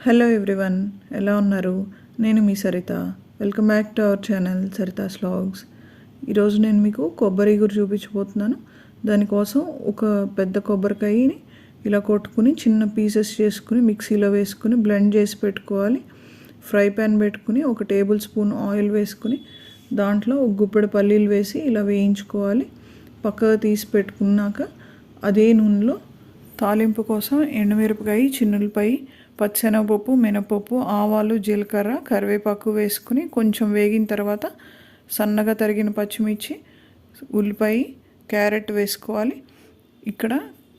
Hello everyone, ఎలా ఉన్నారు? నేను మీ Saritha. Welcome back to our channel Saritha's vlogs. ఈరోజు నేను మీకు కొబ్బరి ఇగురు చూపించబోతున్నాను. దానికోసం ఒక పెద్ద కొబ్బరికాయని ఇలా కొట్టుకుని చిన్న పీసెస్ చేసుకుని మిక్సీలో వేసుకుని బ్లెండ్ చేసి పెట్టుకోవాలి. ఫ్రై ప్యాన్ పెట్టుకుని 1 టేబుల్ స్పూన్ ఆయిల్ వేసుకుని దాంట్లో ఒక గుప్పెడు పల్లీలు వేసి ఇలా వేయించుకోవాలి. పక్కగా తీసి పెట్టుకున్నాక అదే నూనెలో తాలింపు కోసం ఎండుమిరపకాయ, చిన్నులపై, పచ్చెనగపప్పు, మినపప్పు, ఆవాలు, జీలకర్ర, కరివేపాకు వేసుకుని కొంచెం వేగిన తర్వాత సన్నగా తరిగిన పచ్చిమిర్చి, ఉల్లిపాయ, క్యారెట్ వేసుకోవాలి. ఇక్కడ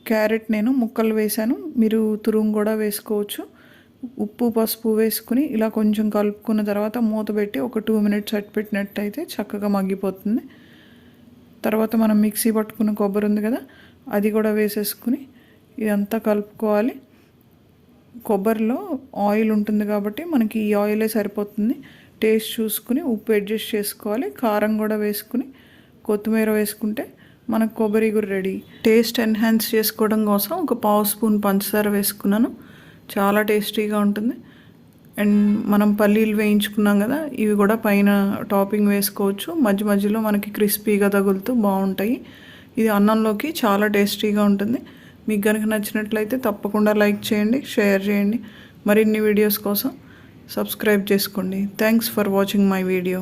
క్యారెట్ నేను ముక్కలు వేసాను, మీరు తురుము కూడా వేసుకోవచ్చు. ఉప్పు, పసుపు వేసుకుని ఇలా కొంచెం కలుపుకున్న తర్వాత మూత పెట్టి ఒక 2 మినిట్స్ పెట్టినట్టయితే చక్కగా మగ్గిపోతుంది. తర్వాత మనం మిక్సీ పట్టుకున్న కొబ్బరి ఉంది కదా, అది కూడా వేసేసుకుని ఇదంతా కలుపుకోవాలి. కొబ్బరిలో ఆయిల్ ఉంటుంది కాబట్టి మనకి ఈ ఆయిలే సరిపోతుంది. టేస్ట్ చూసుకుని ఉప్పు అడ్జస్ట్ చేసుకోవాలి. కారం కూడా వేసుకుని కొత్తిమీర వేసుకుంటే మనకు కొబ్బరి ఇగురు రెడీ. టేస్ట్ ఎన్హాన్స్ చేసుకోవడం కోసం ఒక 1/2 స్పూన్ పంచదార వేసుకున్నాను. చాలా టేస్టీగా ఉంటుంది. అండ్ మనం పల్లీలు వేయించుకున్నాం కదా, ఇవి కూడా పైన టాపింగ్ వేసుకోవచ్చు. మధ్య మధ్యలో మనకి క్రిస్పీగా తగులుతూ బాగుంటాయి. ఇది అన్నంలోకి చాలా టేస్టీగా ఉంటుంది. మీకు కనుక నచ్చినట్లయితే తప్పకుండా లైక్ చేయండి, షేర్ చేయండి. మరిన్ని వీడియోస్ కోసం సబ్స్క్రైబ్ చేసుకోండి. Thanks for watching my video.